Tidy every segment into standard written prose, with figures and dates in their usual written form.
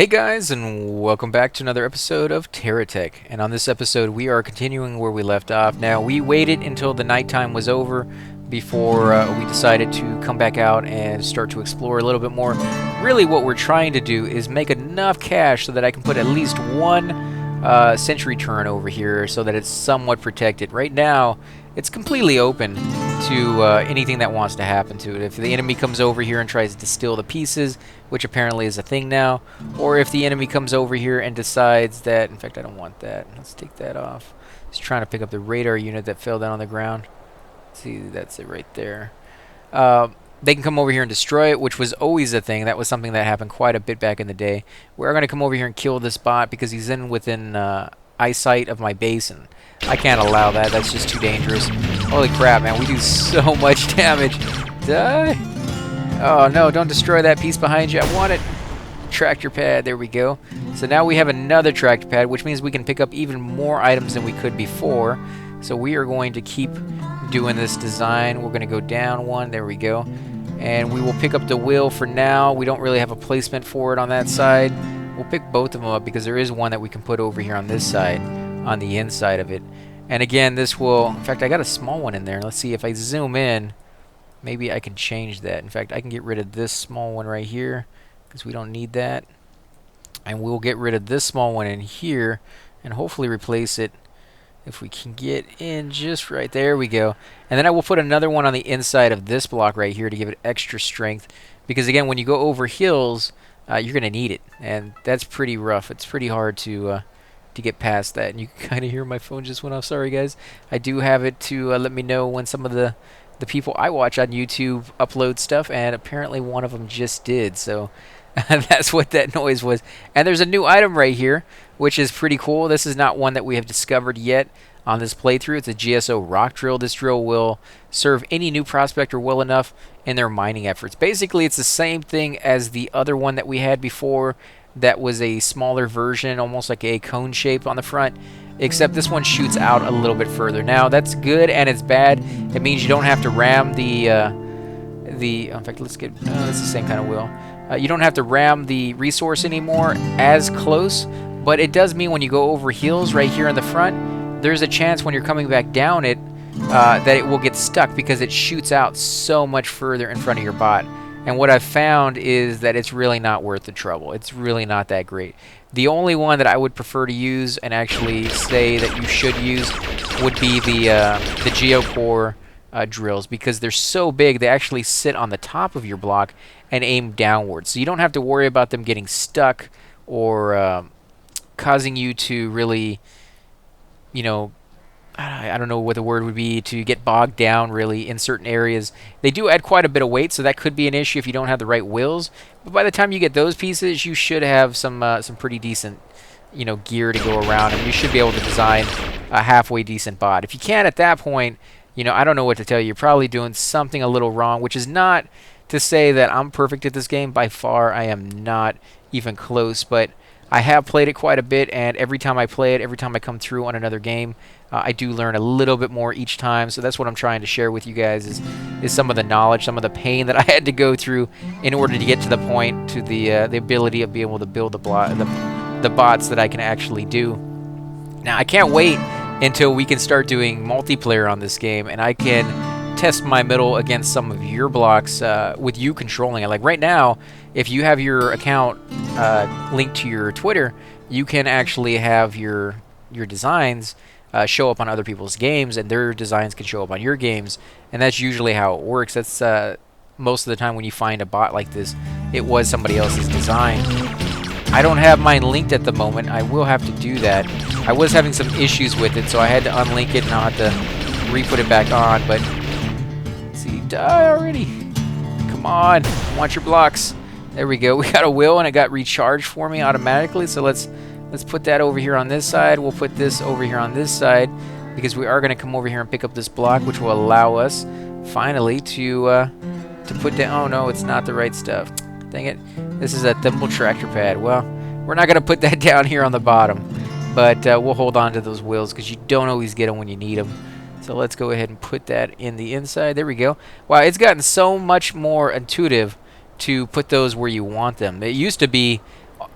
Hey guys, and welcome back to another episode of Terra Tech. And on this episode, we are continuing where we left off. Now, we waited until the nighttime was over before we decided to come back out and start to explore a little bit more. Really, what we're trying to do is make enough cash so that I can put at least one sentry turret over here so that it's somewhat protected. Right now, it's completely open to anything that wants to happen to it. If the enemy comes over here and tries to steal the pieces, which apparently is a thing now, or if the enemy comes over here and decides that, in fact, I don't want that. Let's take that off. Just trying to pick up the radar unit that fell down on the ground. See, that's it right there. They can come over here and destroy it, which was always a thing. That was something that happened quite a bit back in the day. We're going to come over here and kill this bot because he's within eyesight of my base, and I can't allow that. That's just too dangerous. Holy crap, man. We do so much damage. Die. Oh, no. Don't destroy that piece behind you. I want it. Tractor pad. There we go. So now we have another tractor pad, which means we can pick up even more items than we could before. So we are going to keep doing this design. We're going to go down one. There we go. And we will pick up the wheel for now. We don't really have a placement for it on that side. We'll pick both of them up because there is one that we can put over here on this side, on the inside of it. And again, this will... In fact, I got a small one in there. Let's see if I zoom in. Maybe I can change that. In fact, I can get rid of this small one right here because we don't need that. And we'll get rid of this small one in here and hopefully replace it if we can get in just right. There we go. And then I will put another one on the inside of this block right here to give it extra strength. Because again, when you go over hills, you're going to need it. And that's pretty rough. It's pretty hard to get past that. And you can kind of hear my phone just went off. Sorry, guys. I do have it to let me know when some of the people I watch on YouTube upload stuff. And apparently one of them just did. So that's what that noise was. And there's a new item right here, which is pretty cool. This is not one that we have discovered yet on this playthrough. It's a GSO rock drill. This drill will serve any new prospector well enough in their mining efforts. Basically, it's the same thing as the other one that we had before that was a smaller version, almost like a cone shape on the front, except this one shoots out a little bit further. Now, that's good and it's bad. It means you don't have to ram in fact, let's get, it's the same kind of wheel. You don't have to ram the resource anymore as close, but it does mean when you go over hills right here in the front, there's a chance when you're coming back down it that it will get stuck because it shoots out so much further in front of your bot. And what I've found is that it's really not worth the trouble. It's really not that great. The only one that I would prefer to use and actually say that you should use would be the Geocore drills, because they're so big they actually sit on the top of your block and aim downwards. So you don't have to worry about them getting stuck or causing you to really, you know, I don't know what the word would be, to get bogged down really in certain areas. They do add quite a bit of weight, so that could be an issue if you don't have the right wheels. But by the time you get those pieces, you should have some pretty decent, you know, gear to go around, and you should be able to design a halfway decent bot. If you can't at that point, you know, I don't know what to tell you. You're probably doing something a little wrong, which is not to say that I'm perfect at this game. By far, I am not even close, but I have played it quite a bit, and every time I play it, every time I come through on another game, I do learn a little bit more each time. So that's what I'm trying to share with you guys is some of the knowledge, some of the pain that I had to go through in order to get to the point, to the ability of being able to build the bots that I can actually do. Now, I can't wait until we can start doing multiplayer on this game, and I can test my middle against some of your blocks with you controlling it. Like right now, if you have your account linked to your Twitter, you can actually have your designs show up on other people's games, and their designs can show up on your games, and that's usually how it works. That's most of the time when you find a bot like this, it was somebody else's design. I don't have mine linked at the moment. I will have to do that. I was having some issues with it, so I had to unlink it, and I'll have to re-put it back on, but let's see, die already. Come on, I want your blocks. There we go. We got a wheel, and it got recharged for me automatically, so let's put that over here on this side. We'll put this over here on this side because we are going to come over here and pick up this block, which will allow us finally to put down... Oh, no, it's not the right stuff. Dang it. This is a thimble tractor pad. Well, we're not going to put that down here on the bottom, but we'll hold on to those wheels because you don't always get them when you need them. So let's go ahead and put that in the inside. There we go. Wow, it's gotten so much more intuitive to put those where you want them. It used to be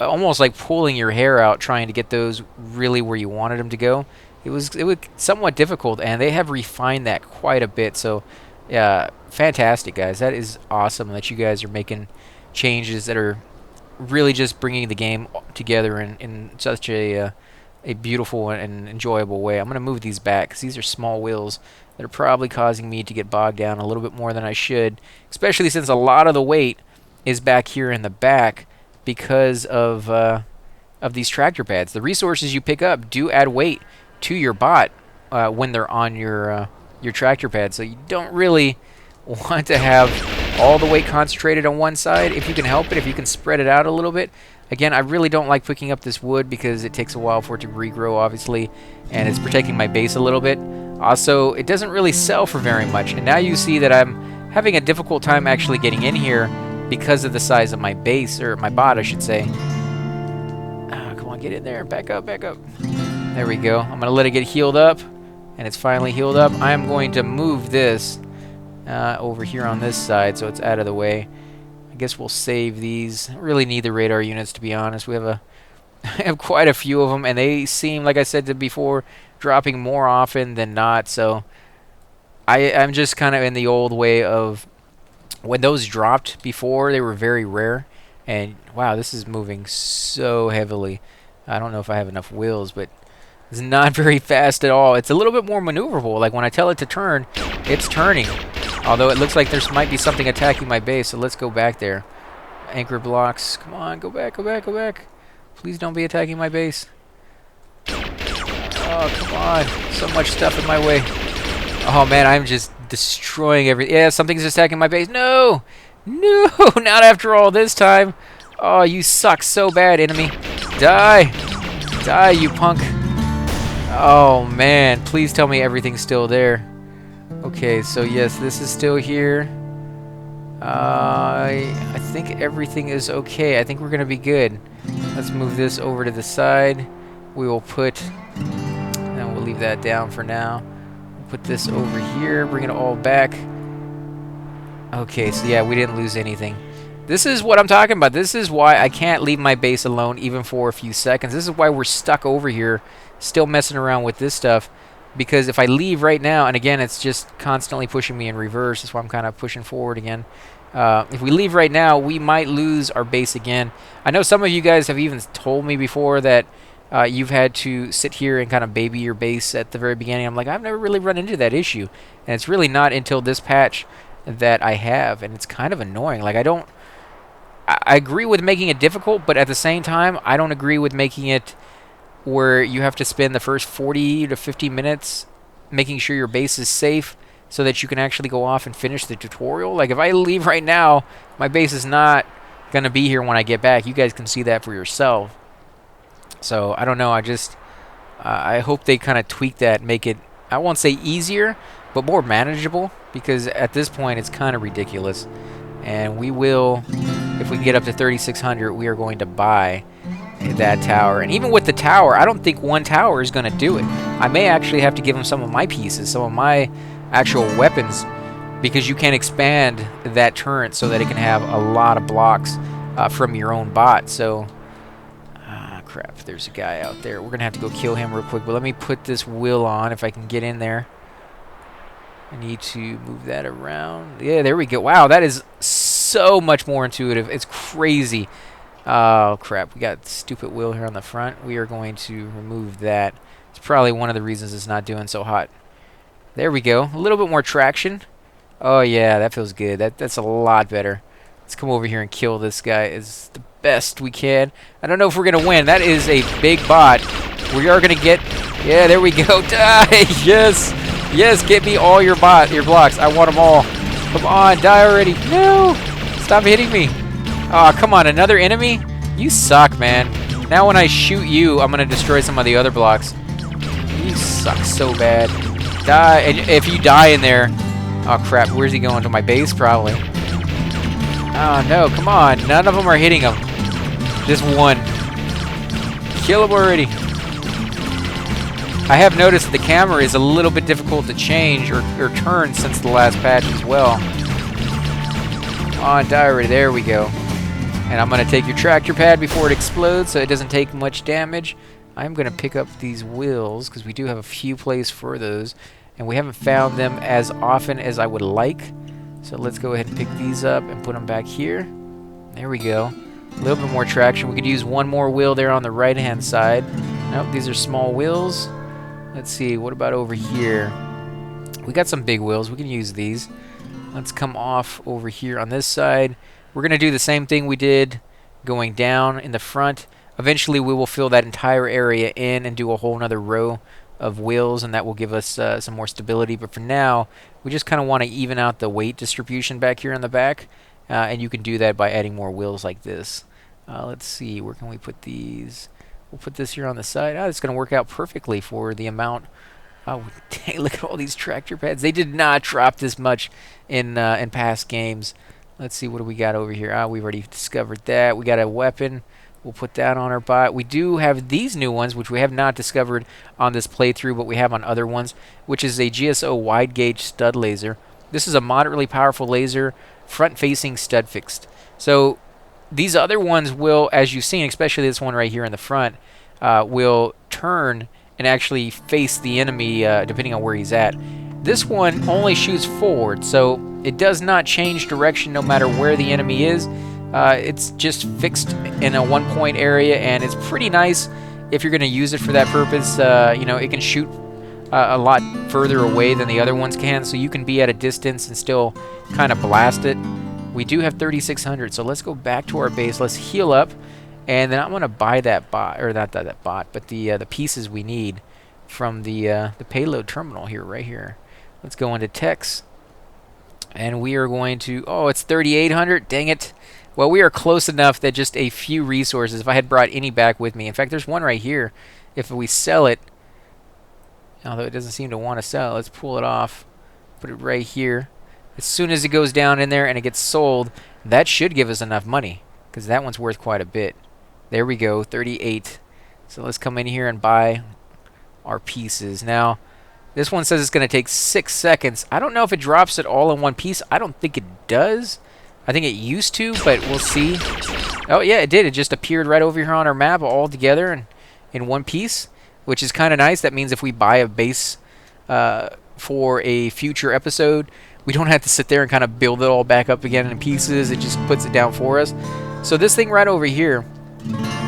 almost like pulling your hair out trying to get those really where you wanted them to go. It was somewhat difficult, and they have refined that quite a bit. So, yeah, fantastic, guys. That is awesome that you guys are making changes that are really just bringing the game together in such a beautiful and enjoyable way. I'm going to move these back because these are small wheels that are probably causing me to get bogged down a little bit more than I should, especially since a lot of the weight is back here in the back because of these tractor pads. The resources you pick up do add weight to your bot when they're on your tractor pad, so you don't really want to have all the weight concentrated on one side. If you can help it, if you can spread it out a little bit. Again, I really don't like picking up this wood because it takes a while for it to regrow, obviously, and it's protecting my base a little bit. Also, it doesn't really sell for very much, and now you see that I'm having a difficult time actually getting in here because of the size of my base, or my bot, I should say. Come on, get in there. Back up, back up. There we go. I'm going to let it get healed up, and it's finally healed up. I am going to move this over here on this side so it's out of the way. I guess we'll save these. I really need the radar units, to be honest. We have have quite a few of them, and they seem, like I said before, dropping more often than not. So I'm just kind of in the old way of when those dropped before, they were very rare. And wow, this is moving so heavily. I don't know if I have enough wheels, but it's not very fast at all. It's a little bit more maneuverable. Like when I tell it to turn, it's turning. Although it looks like there might be something attacking my base, so let's go back there. Anchor blocks. Come on, go back, go back, go back. Please don't be attacking my base. Oh, come on. So much stuff in my way. Oh, man, I'm just destroying everything. Yeah, something's attacking my base. No! No! Not after all this time. Oh, you suck so bad, enemy. Die! Die, you punk. Oh, man. Please tell me everything's still there. Okay, so yes, this is still here. I think everything is okay. I think we're going to be good. Let's move this over to the side. We will put... and we'll leave that down for now. We'll put this over here. Bring it all back. Okay, so yeah, we didn't lose anything. This is what I'm talking about. This is why I can't leave my base alone even for a few seconds. This is why we're stuck over here still messing around with this stuff. Because if I leave right now, and again, it's just constantly pushing me in reverse. That's why I'm kind of pushing forward again. If we leave right now, we might lose our base again. I know some of you guys have even told me before that you've had to sit here and kind of baby your base at the very beginning. I'm like, I've never really run into that issue. And it's really not until this patch that I have. And it's kind of annoying. Like, I agree with making it difficult, but at the same time, I don't agree with making it where you have to spend the first 40 to 50 minutes making sure your base is safe so that you can actually go off and finish the tutorial. Like, if I leave right now, my base is not going to be here when I get back. You guys can see that for yourself. So, I don't know. I hope they kind of tweak that, make it, I won't say easier, but more manageable, because at this point, it's kind of ridiculous. And we will, if we can get up to 3,600, we are going to buy that tower. And even with the tower, I don't think one tower is going to do it. I may actually have to give them some of my pieces, some of my actual weapons, because you can expand that turret so that it can have a lot of blocks from your own bot. So, crap, there's a guy out there. We're going to have to go kill him real quick, but let me put this wheel on if I can get in there. I need to move that around. Yeah, there we go. Wow, that is so much more intuitive. It's crazy. Oh, crap. We got the stupid wheel here on the front. We are going to remove that. It's probably one of the reasons it's not doing so hot. There we go. A little bit more traction. Oh, yeah, that feels good. That's a lot better. Let's come over here and kill this guy as the best we can. I don't know if we're going to win. That is a big bot. We are going to get... Yeah, there we go. Die! Yes! Yes, get me all your blocks. I want them all. Come on, die already. No! Stop hitting me. Oh, come on, another enemy? You suck, man. Now when I shoot you, I'm going to destroy some of the other blocks. You suck so bad. Die. And if you die in there... Oh, crap. Where's he going? To my base? Probably. Oh, no. Come on. None of them are hitting him. Just one. Kill him already. I have noticed that the camera is a little bit difficult to change or turn since the last patch as well. Come on, die already. There we go. And I'm going to take your tractor pad before it explodes so it doesn't take much damage. I'm going to pick up these wheels because we do have a few places for those. And we haven't found them as often as I would like. So let's go ahead and pick these up and put them back here. There we go. A little bit more traction. We could use one more wheel there on the right-hand side. Nope, these are small wheels. Let's see, what about over here? We got some big wheels. We can use these. Let's come off over here on this side. We're going to do the same thing we did going down in the front. Eventually, we will fill that entire area in and do a whole nother row of wheels, and that will give us some more stability. But for now, we just kind of want to even out the weight distribution back here in the back. And you can do that by adding more wheels like this. Let's see, where can we put these? We'll put this here on the side. Oh, it's going to work out perfectly for the amount. Oh, dang, look at all these tractor pads. They did not drop this much in past games. Let's see, what do we got over here? Ah, we've already discovered that. We got a weapon. We'll put that on our bot. We do have these new ones, which we have not discovered on this playthrough, but we have on other ones, which is a GSO wide gauge stud laser. This is a moderately powerful laser, front-facing stud fixed. So these other ones will, as you've seen, especially this one right here in the front, will turn and actually face the enemy depending on where he's at. This one only shoots forward, so it does not change direction no matter where the enemy is. It's just fixed in a one-point area, and it's pretty nice if you're going to use it for that purpose. You know, it can shoot a lot further away than the other ones can, so you can be at a distance and still kind of blast it. We do have 3,600, so let's go back to our base. Let's heal up, and then I'm going to buy that bot, or not that bot, but the pieces we need from the payload terminal here, right here. Let's go into techs, and we are going to, oh, it's 3,800, dang it. Well, we are close enough that just a few resources, if I had brought any back with me. In fact, there's one right here. If we sell it, although it doesn't seem to want to sell, let's pull it off, put it right here. As soon as it goes down in there and it gets sold, that should give us enough money, because that one's worth quite a bit. There we go, 38. So let's come in here and buy our pieces. Now, this one says it's going to take 6 seconds. I don't know if it drops it all in one piece. I don't think it does. I think it used to, but we'll see. Oh, yeah, it did. It just appeared right over here on our map all together and in one piece, which is kind of nice. That means if we buy a base for a future episode, we don't have to sit there and kind of build it all back up again in pieces. It just puts it down for us. So this thing right over here,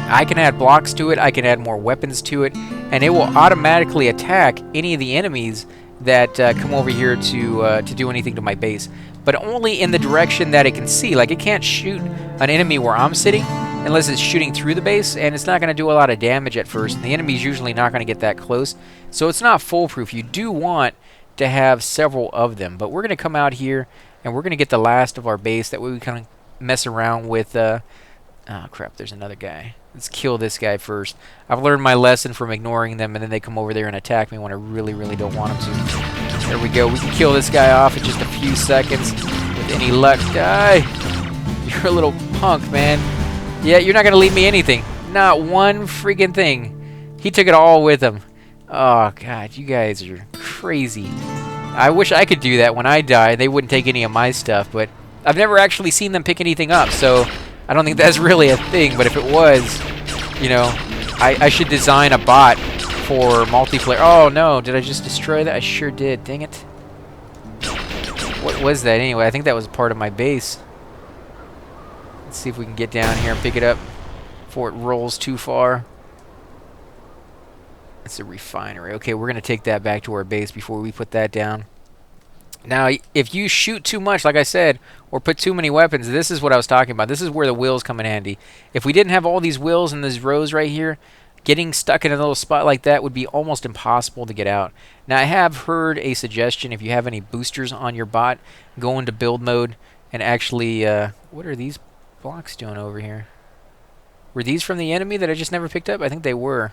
I can add blocks to it. I can add more weapons to it, and it will automatically attack any of the enemies that come over here to do anything to my base, but only in the direction that it can see. Like, it can't shoot an enemy where I'm sitting unless it's shooting through the base, and it's not going to do a lot of damage at first, and the enemy's usually not going to get that close. So it's not foolproof. You do want to have several of them, but we're going to come out here and we're going to get the last of our base. That way we kind of mess around with oh crap, there's another guy. Let's kill this guy first. I've learned my lesson from ignoring them, and then they come over there and attack me when I really, really don't want them to. There we go. We can kill this guy off in just a few seconds with any luck. Die! You're a little punk, man. Yeah, you're not going to leave me anything. Not one freaking thing. He took it all with him. Oh, God, you guys are crazy. I wish I could do that when I die. They wouldn't take any of my stuff, but I've never actually seen them pick anything up, so I don't think that's really a thing. But if it was, you know, I should design a bot for multiplayer. Oh, no, did I just destroy that? I sure did. Dang it. What was that anyway? I think that was part of my base. Let's see if we can get down here and pick it up before it rolls too far. It's a refinery. Okay, we're going to take that back to our base before we put that down. Now, if you shoot too much, like I said, or put too many weapons, this is what I was talking about. This is where the wheels come in handy. If we didn't have all these wheels in these rows right here, getting stuck in a little spot like that would be almost impossible to get out. Now, I have heard a suggestion, if you have any boosters on your bot, go into build mode and actually... what are these blocks doing over here? Were these from the enemy that I just never picked up? I think they were.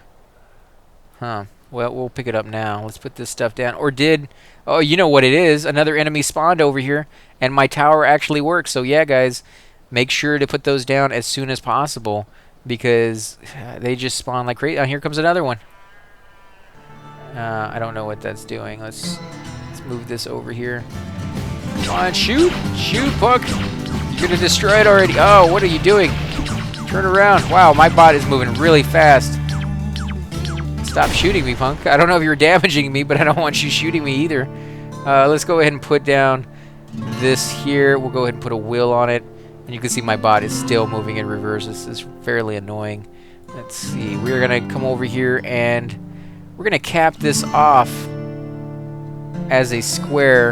Huh. Well, we'll pick it up now. Let's put this stuff down. Or did... Oh, you know what it is. Another enemy spawned over here, and my tower actually works. So, yeah, guys, make sure to put those down as soon as possible, because they just spawn like crazy. Oh, here comes another one. I don't know what that's doing. Let's move this over here. Come on, shoot! Shoot, Puck! gonna destroy it already. Oh, what are you doing? Turn around. Wow, my bot is moving really fast. Stop shooting me, punk. I don't know if you're damaging me, but I don't want you shooting me either. Let's go ahead and put down this here. We'll go ahead and put a wheel on it. And you can see my bot is still moving in reverse. This is fairly annoying. Let's see. We're going to come over here and we're going to cap this off as a square.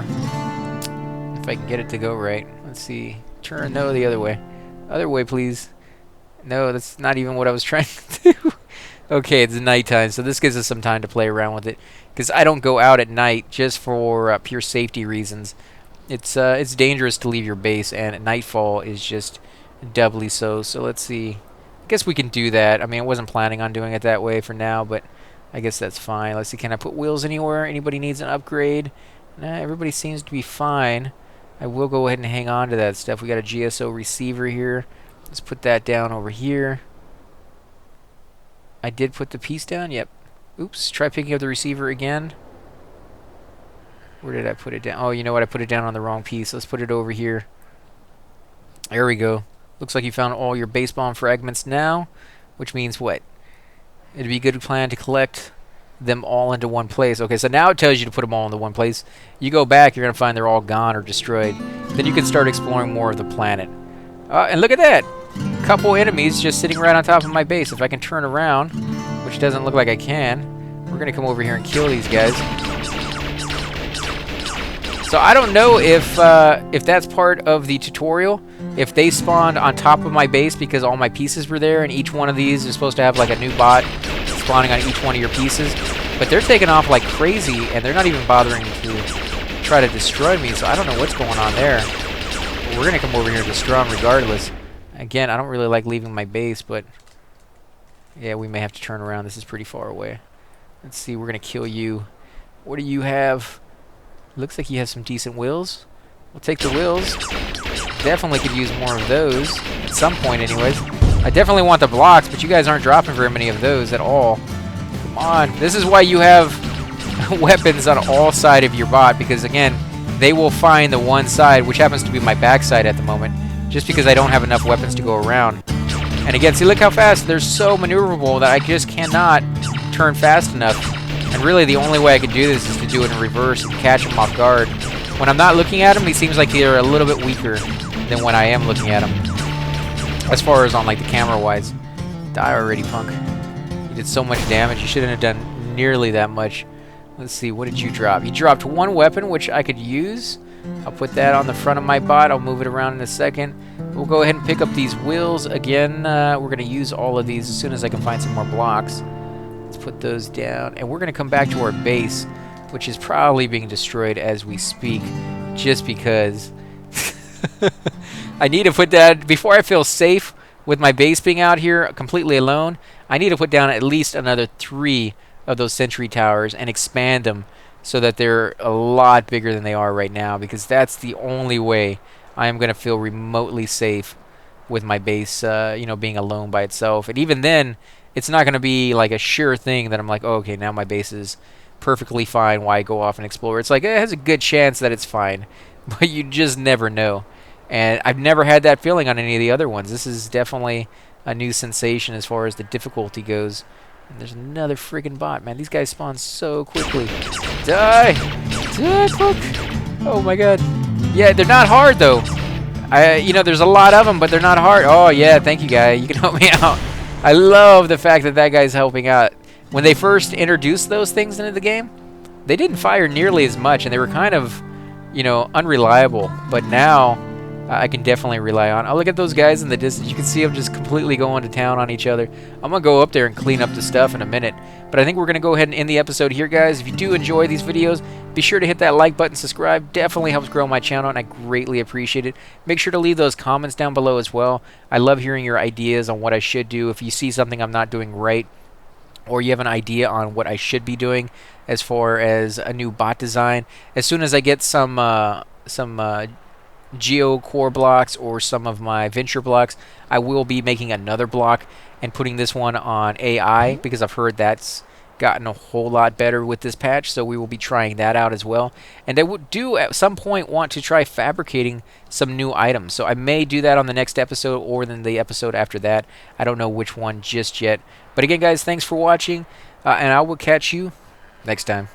If I can get it to go right. Let's see. Turn. No, the other way. Other way, please. No, that's not even what I was trying to do. Okay, it's nighttime, so this gives us some time to play around with it. Because I don't go out at night just for pure safety reasons. It's dangerous to leave your base, and at nightfall is just doubly so. So let's see. I guess we can do that. I mean, I wasn't planning on doing it that way for now, but I guess that's fine. Let's see. Can I put wheels anywhere? Anybody needs an upgrade? Nah, everybody seems to be fine. I will go ahead and hang on to that stuff. We got a GSO receiver here. Let's put that down over here. I did put the piece down. Yep. Oops. Try picking up the receiver again. Where did I put it down? Oh, you know what? I put it down on the wrong piece. Let's put it over here. There we go. Looks like you found all your base bomb fragments now, which means what? It'd be a good plan to collect them all into one place. Okay, so now it tells you to put them all into one place. You go back, you're going to find they're all gone or destroyed. Then you can start exploring more of the planet. And look at that! Couple enemies just sitting right on top of my base. If I can turn around, which doesn't look like I can, we're going to come over here and kill these guys. So I don't know if that's part of the tutorial, if they spawned on top of my base because all my pieces were there, and each one of these is supposed to have like a new bot spawning on each one of your pieces. But they're taking off like crazy, and they're not even bothering to try to destroy me, so I don't know what's going on there. But we're going to come over here and destroy them regardless. Again, I don't really like leaving my base, but yeah, we may have to turn around. This is pretty far away. Let's see, we're going to kill you. What do you have? Looks like you have some decent wheels. We'll take the wheels. Definitely could use more of those at some point anyways. I definitely want the blocks, but you guys aren't dropping very many of those at all. Come on. This is why you have weapons on all sides of your bot, because again, they will find the one side, which happens to be my backside at the moment, just because I don't have enough weapons to go around. And again, see, look how fast. They're so maneuverable that I just cannot turn fast enough. And really, the only way I can do this is to do it in reverse and catch them off guard. When I'm not looking at them, it seems like they're a little bit weaker than when I am looking at them. As far as on like the camera-wise. Die already, punk. You did so much damage. You shouldn't have done nearly that much. Let's see, what did you drop? You dropped one weapon, which I could use. I'll put that on the front of my bot. I'll move it around in a second. We'll go ahead and pick up these wheels again. We're going to use all of these as soon as I can find some more blocks. Let's put those down. And we're going to come back to our base, which is probably being destroyed as we speak, just because I need to put that, before I feel safe with my base being out here completely alone, I need to put down at least another 3 of those sentry towers and expand them so that they're a lot bigger than they are right now, because that's the only way I am going to feel remotely safe with my base, you know, being alone by itself. And even then, it's not going to be like a sure thing that I'm like, oh, okay, now my base is perfectly fine. Why go off and explore? It's like, it has a good chance that it's fine, but you just never know. And I've never had that feeling on any of the other ones. This is definitely a new sensation as far as the difficulty goes. And there's another friggin' bot, man. These guys spawn so quickly. Die! Die, fuck! Oh my god. Yeah, they're not hard though. You know, there's a lot of them, but they're not hard. Oh yeah, thank you, guy. You can help me out. I love the fact that that guy's helping out. When they first introduced those things into the game, they didn't fire nearly as much, and they were kind of, you know, unreliable. But now, I can definitely rely on. Oh, look at those guys in the distance. You can see them just completely going to town on each other. I'm going to go up there and clean up the stuff in a minute. But I think we're going to go ahead and end the episode here, guys. If you do enjoy these videos, be sure to hit that like button, subscribe. Definitely helps grow my channel, and I greatly appreciate it. Make sure to leave those comments down below as well. I love hearing your ideas on what I should do. If you see something I'm not doing right, or you have an idea on what I should be doing as far as a new bot design, as soon as I get some Geo core blocks or some of my venture blocks, I will be making another block and putting this one on AI, because I've heard that's gotten a whole lot better with this patch, so we will be trying that out as well. And I do at some point want to try fabricating some new items, so I may do that on the next episode or then the episode after that. I don't know which one just yet. But again, guys, thanks for watching, and I will catch you next time.